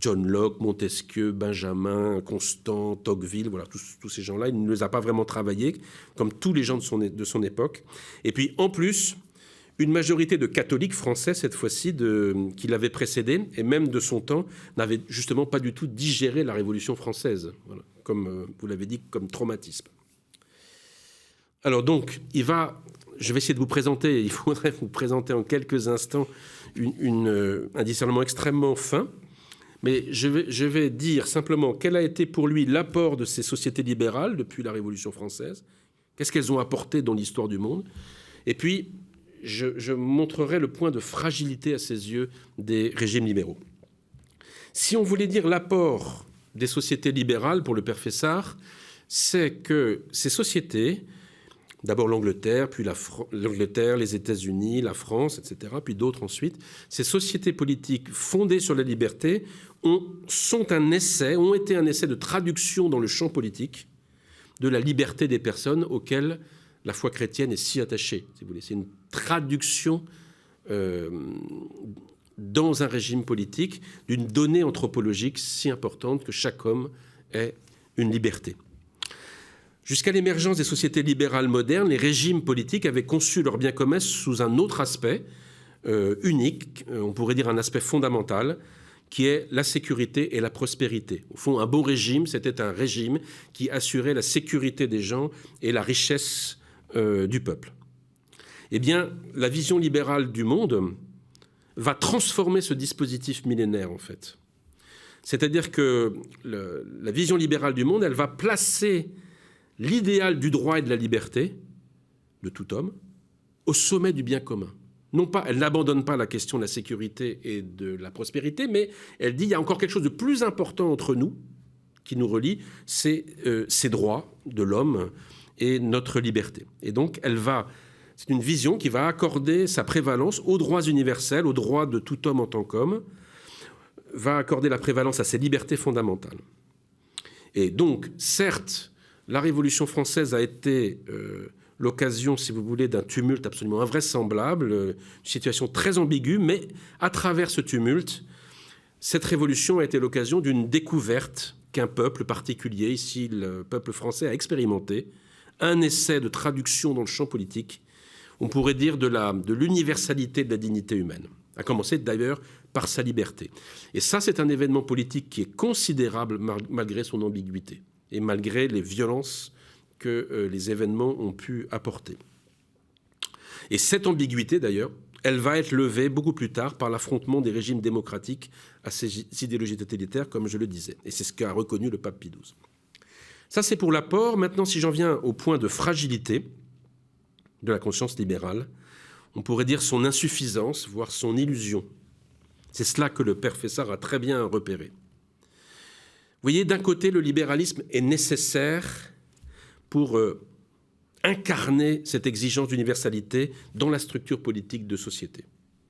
John Locke, Montesquieu, Benjamin, Constant, Tocqueville, voilà, tous ces gens-là, il ne les a pas vraiment travaillés, comme tous les gens de son époque. Et puis, en plus, une majorité de catholiques français, cette fois-ci, qui l'avaient précédé, et même de son temps, n'avaient justement pas du tout digéré la Révolution française, voilà, comme vous l'avez dit, comme traumatisme. Alors donc, je vais essayer de vous présenter, il faudrait vous présenter en quelques instants un discernement extrêmement fin, mais je vais dire simplement quel a été pour lui l'apport de ces sociétés libérales depuis la Révolution française, qu'est-ce qu'elles ont apporté dans l'histoire du monde, et puis je montrerai le point de fragilité à ses yeux des régimes libéraux. Si on voulait dire l'apport des sociétés libérales pour le Père Fessard, c'est que ces sociétés, d'abord l'Angleterre, puis l'Angleterre, les États-Unis, la France, etc., puis d'autres ensuite, ces sociétés politiques fondées sur la liberté ont été un essai de traduction dans le champ politique de la liberté des personnes auxquelles la foi chrétienne est si attachée, si vous voulez. C'est une traduction dans un régime politique d'une donnée anthropologique si importante que chaque homme ait une liberté. Jusqu'à l'émergence des sociétés libérales modernes, les régimes politiques avaient conçu leur bien commun sous un autre aspect unique, on pourrait dire un aspect fondamental, qui est la sécurité et la prospérité. Au fond, un bon régime, c'était un régime qui assurait la sécurité des gens et la richesse du peuple. Eh bien, la vision libérale du monde va transformer ce dispositif millénaire, en fait. C'est-à-dire que la vision libérale du monde, elle va placer l'idéal du droit et de la liberté de tout homme au sommet du bien commun. Non pas, elle n'abandonne pas la question de la sécurité et de la prospérité, mais elle dit qu'il y a encore quelque chose de plus important entre nous, qui nous relie, c'est ces droits de l'homme et notre liberté. Et donc, c'est une vision qui va accorder sa prévalence aux droits universels, aux droits de tout homme en tant qu'homme, va accorder la prévalence à ses libertés fondamentales. Et donc, certes, la Révolution française a été l'occasion, si vous voulez, d'un tumulte absolument invraisemblable, une situation très ambiguë, mais à travers ce tumulte, cette révolution a été l'occasion d'une découverte qu'un peuple particulier, ici le peuple français, a expérimenté, un essai de traduction dans le champ politique, on pourrait dire de l'universalité de la dignité humaine, à commencer d'ailleurs par sa liberté. Et ça, c'est un événement politique qui est considérable malgré son ambiguïté et malgré les violences que les événements ont pu apporter. Et cette ambiguïté, d'ailleurs, elle va être levée beaucoup plus tard par l'affrontement des régimes démocratiques à ces idéologies totalitaires, comme je le disais. Et c'est ce qu'a reconnu le pape Pie XII. Ça, c'est pour l'apport. Maintenant, si j'en viens au point de fragilité de la conscience libérale, on pourrait dire son insuffisance, voire son illusion. C'est cela que le Père Fessard a très bien repéré. Vous voyez, d'un côté, le libéralisme est nécessaire pour incarner cette exigence d'universalité dans la structure politique de société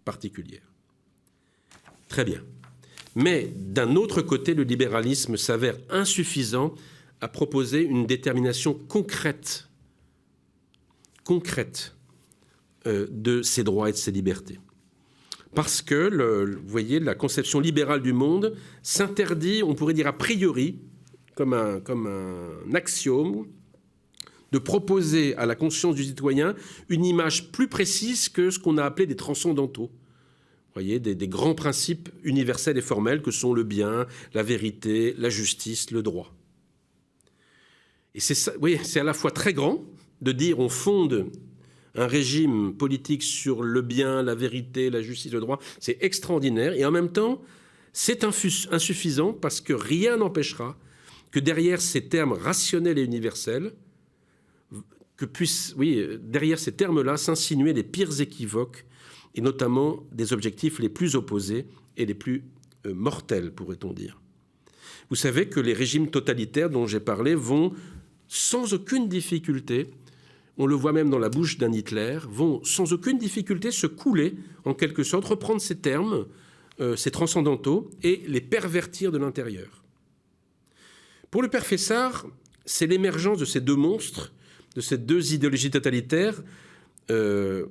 particulière. Très bien. Mais d'un autre côté, le libéralisme s'avère insuffisant à proposer une détermination concrète de ses droits et de ses libertés. Parce que, vous voyez, la conception libérale du monde s'interdit, on pourrait dire a priori, comme un axiome, de proposer à la conscience du citoyen une image plus précise que ce qu'on a appelé des transcendantaux. Vous voyez, des grands principes universels et formels que sont le bien, la vérité, la justice, le droit. Et c'est ça, vous voyez, c'est à la fois très grand de dire on fonde un régime politique sur le bien, la vérité, la justice, le droit. C'est extraordinaire. Et en même temps, c'est insuffisant parce que rien n'empêchera que derrière ces termes rationnels et universels, que puissent, oui, derrière ces termes-là, s'insinuer les pires équivoques, et notamment des objectifs les plus opposés et les plus mortels, pourrait-on dire. Vous savez que les régimes totalitaires dont j'ai parlé vont, sans aucune difficulté, on le voit même dans la bouche d'un Hitler, vont sans aucune difficulté se couler, en quelque sorte, reprendre ces termes, ces transcendantaux, et les pervertir de l'intérieur. Pour le père Fessard, c'est l'émergence de ces deux monstres, de ces deux idéologies totalitaires, dans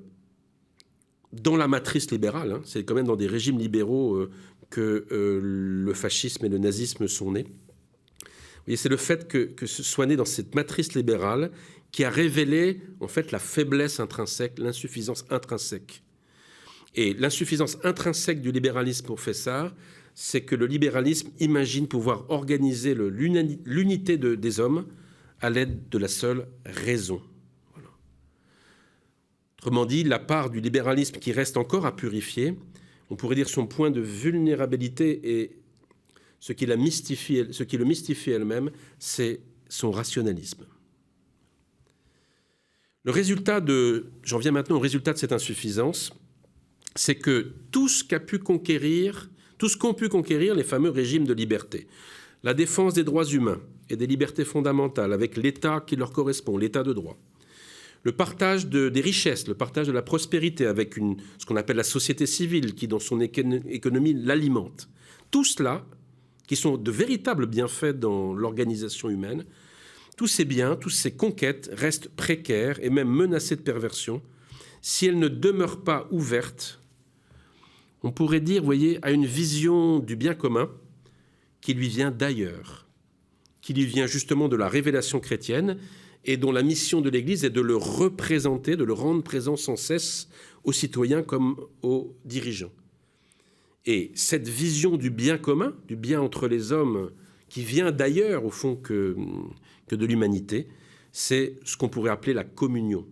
la matrice libérale, hein, c'est quand même dans des régimes libéraux que le fascisme et le nazisme sont nés. Vous voyez, c'est le fait que ce soit né dans cette matrice libérale qui a révélé en fait la faiblesse intrinsèque, l'insuffisance intrinsèque. Et l'insuffisance intrinsèque du libéralisme pour Fessard, c'est que le libéralisme imagine pouvoir organiser l'unité des hommes à l'aide de la seule raison. Autrement dit, la part du libéralisme qui reste encore à purifier, on pourrait dire son point de vulnérabilité et ce qui le mystifie elle-même, c'est son rationalisme. J'en viens maintenant au résultat de cette insuffisance, c'est que tout ce qu'ont pu conquérir les fameux régimes de liberté, la défense des droits humains et des libertés fondamentales avec l'État qui leur correspond, l'État de droit, le partage des richesses, le partage de la prospérité avec ce qu'on appelle la société civile qui, dans son économie, l'alimente. Tout cela, qui sont de véritables bienfaits dans l'organisation humaine, tous ces biens, toutes ces conquêtes restent précaires et même menacées de perversion si elles ne demeurent pas ouvertes, on pourrait dire, vous voyez, à une vision du bien commun qui lui vient d'ailleurs, qui lui vient justement de la révélation chrétienne et dont la mission de l'Église est de le représenter, de le rendre présent sans cesse aux citoyens comme aux dirigeants. Et cette vision du bien commun, du bien entre les hommes, qui vient d'ailleurs, au fond, que de l'humanité, c'est ce qu'on pourrait appeler la communion.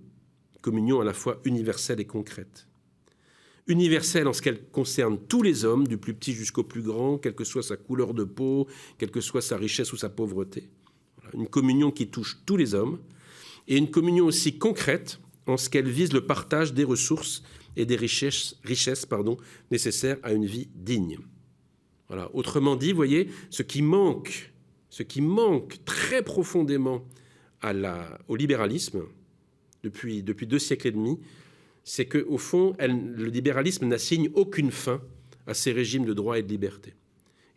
Communion à la fois universelle et concrète. Universelle en ce qu'elle concerne tous les hommes, du plus petit jusqu'au plus grand, quelle que soit sa couleur de peau, quelle que soit sa richesse ou sa pauvreté. Voilà, une communion qui touche tous les hommes, et une communion aussi concrète en ce qu'elle vise le partage des ressources et des richesses nécessaires à une vie digne. Voilà. Autrement dit, vous voyez, ce qui manque très profondément au libéralisme depuis 2 siècles et demi, c'est qu'au fond, le libéralisme n'assigne aucune fin à ces régimes de droit et de liberté.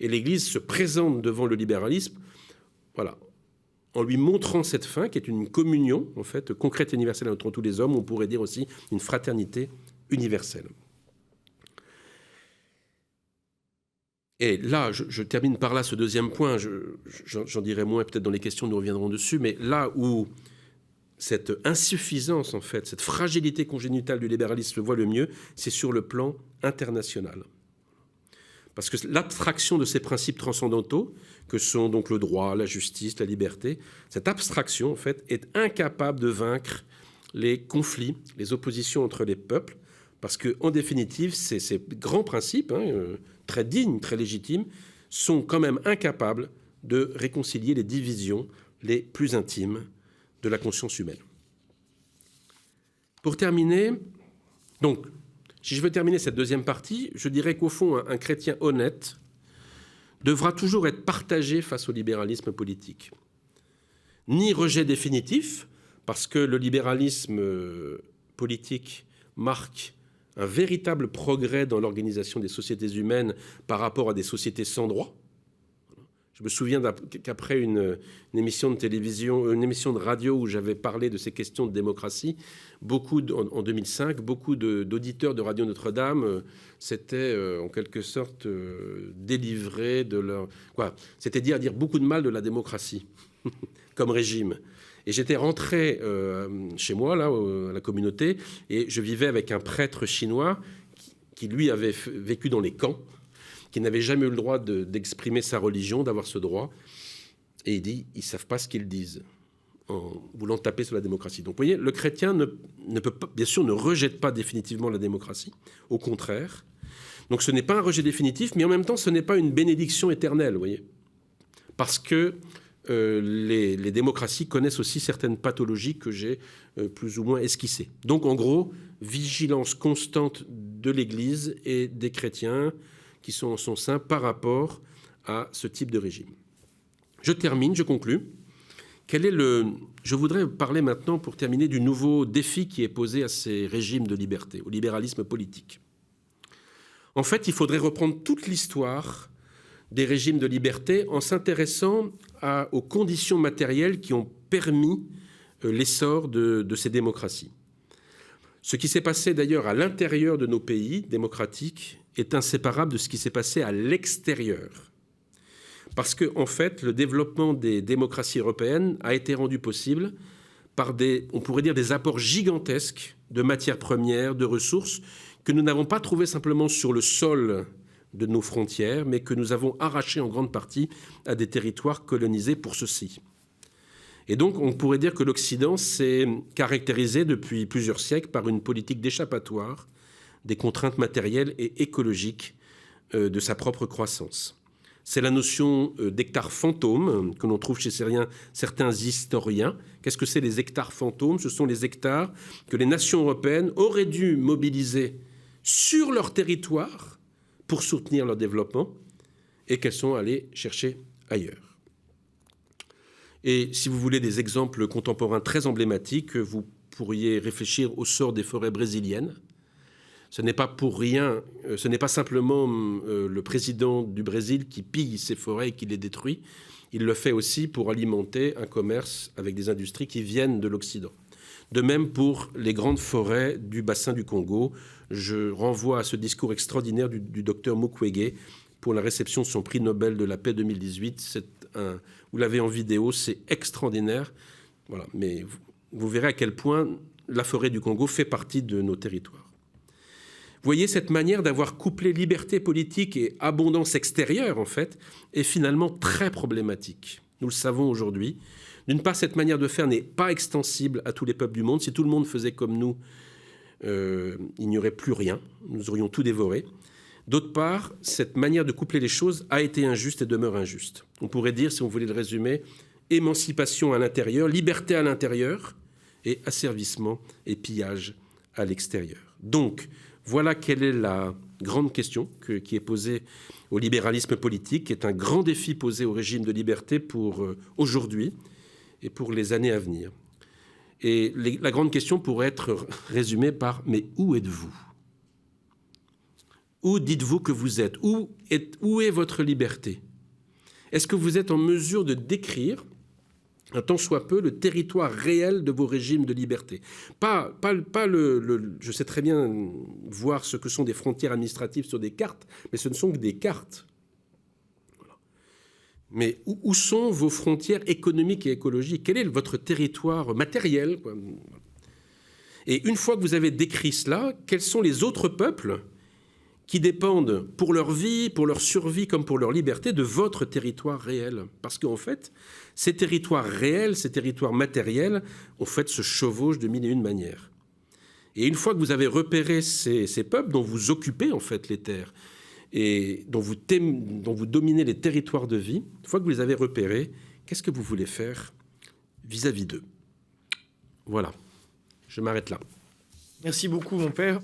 Et l'Église se présente devant le libéralisme, voilà, en lui montrant cette fin, qui est une communion, en fait, concrète et universelle entre tous les hommes, on pourrait dire aussi une fraternité universelle. Et là, je termine par là ce deuxième point, j'en dirai moins peut-être dans les questions, nous reviendrons dessus, mais là où cette insuffisance, en fait, cette fragilité congénitale du libéralisme se voit le mieux, c'est sur le plan international. Parce que l'abstraction de ces principes transcendantaux, que sont donc le droit, la justice, la liberté, cette abstraction, en fait, est incapable de vaincre les conflits, les oppositions entre les peuples, parce qu'en définitive, ces grands principes, très dignes, très légitimes, sont quand même incapables de réconcilier les divisions les plus intimes de la conscience humaine. Pour terminer, donc, si je veux terminer cette deuxième partie, je dirais qu'au fond, un chrétien honnête devra toujours être partagé face au libéralisme politique. Ni rejet définitif, parce que le libéralisme politique marque un véritable progrès dans l'organisation des sociétés humaines par rapport à des sociétés sans droit. Je me souviens qu'après une émission de télévision, une émission de radio où j'avais parlé de ces questions de démocratie, en 2005, beaucoup d'auditeurs de Radio Notre-Dame s'étaient en quelque sorte délivrés de leur... C'était dire beaucoup de mal de la démocratie comme régime. Et j'étais rentré chez moi, là, à la communauté, et je vivais avec un prêtre chinois qui lui, avait vécu dans les camps, qui n'avait jamais eu le droit d'exprimer sa religion, d'avoir ce droit. Et il dit, ils ne savent pas ce qu'ils disent, en voulant taper sur la démocratie. Donc, vous voyez, le chrétien ne peut pas, bien sûr, ne rejette pas définitivement la démocratie. Au contraire. Donc, ce n'est pas un rejet définitif, mais en même temps, ce n'est pas une bénédiction éternelle, vous voyez. Parce que les démocraties connaissent aussi certaines pathologies que j'ai plus ou moins esquissées. Donc, en gros, vigilance constante de l'Église et des chrétiens qui sont en son sein par rapport à ce type de régime. Je termine, je conclus. Je voudrais parler maintenant, pour terminer, du nouveau défi qui est posé à ces régimes de liberté, au libéralisme politique. En fait, il faudrait reprendre toute l'histoire des régimes de liberté en s'intéressant aux conditions matérielles qui ont permis l'essor de ces démocraties. Ce qui s'est passé d'ailleurs à l'intérieur de nos pays démocratiques est inséparable de ce qui s'est passé à l'extérieur. Parce que, en fait, le développement des démocraties européennes a été rendu possible par on pourrait dire, des apports gigantesques de matières premières, de ressources, que nous n'avons pas trouvées simplement sur le sol de nos frontières, mais que nous avons arrachées en grande partie à des territoires colonisés pour ceci. Et donc, on pourrait dire que l'Occident s'est caractérisé depuis plusieurs siècles par une politique d'échappatoire des contraintes matérielles et écologiques de sa propre croissance. C'est la notion d'hectares fantômes que l'on trouve chez certains historiens. Qu'est-ce que c'est les hectares fantômes? Ce sont les hectares que les nations européennes auraient dû mobiliser sur leur territoire pour soutenir leur développement et qu'elles sont allées chercher ailleurs. Et si vous voulez des exemples contemporains très emblématiques, vous pourriez réfléchir au sort des forêts brésiliennes. Ce n'est pas pour rien, ce n'est pas simplement le président du Brésil qui pille ces forêts et qui les détruit. Il le fait aussi pour alimenter un commerce avec des industries qui viennent de l'Occident. De même pour les grandes forêts du bassin du Congo. Je renvoie à ce discours extraordinaire du docteur Mukwege pour la réception de son prix Nobel de la paix 2018. Vous l'avez en vidéo, c'est extraordinaire. Voilà. Mais vous verrez à quel point la forêt du Congo fait partie de nos territoires. Vous voyez, cette manière d'avoir couplé liberté politique et abondance extérieure, en fait, est finalement très problématique. Nous le savons aujourd'hui. D'une part, cette manière de faire n'est pas extensible à tous les peuples du monde. Si tout le monde faisait comme nous, il n'y aurait plus rien. Nous aurions tout dévoré. D'autre part, cette manière de coupler les choses a été injuste et demeure injuste. On pourrait dire, si on voulait le résumer, émancipation à l'intérieur, liberté à l'intérieur et asservissement et pillage à l'extérieur. Donc, voilà quelle est la grande question qui est posée au libéralisme politique, qui est un grand défi posé au régime de liberté pour aujourd'hui et pour les années à venir. Et la grande question pourrait être résumée par « mais où êtes-vous ? Où dites-vous que vous êtes ? Où est votre liberté ? Est-ce que vous êtes en mesure de décrire un tant soit peu, le territoire réel de vos régimes de liberté. Pas je sais très bien voir ce que sont des frontières administratives sur des cartes, mais ce ne sont que des cartes. Voilà. Mais où sont vos frontières économiques et écologiques? Quel est votre territoire matériel? Et une fois que vous avez décrit cela, quels sont les autres peuples qui dépendent pour leur vie, pour leur survie comme pour leur liberté de votre territoire réel? Parce qu'en fait, ces territoires réels, ces territoires matériels, en fait, se chevauchent de mille et une manières. Et une fois que vous avez repéré ces peuples dont vous occupez en fait les terres et dont vous dominez les territoires de vie, une fois que vous les avez repérés, qu'est-ce que vous voulez faire vis-à-vis d'eux? Voilà, je m'arrête là. Merci beaucoup, mon père.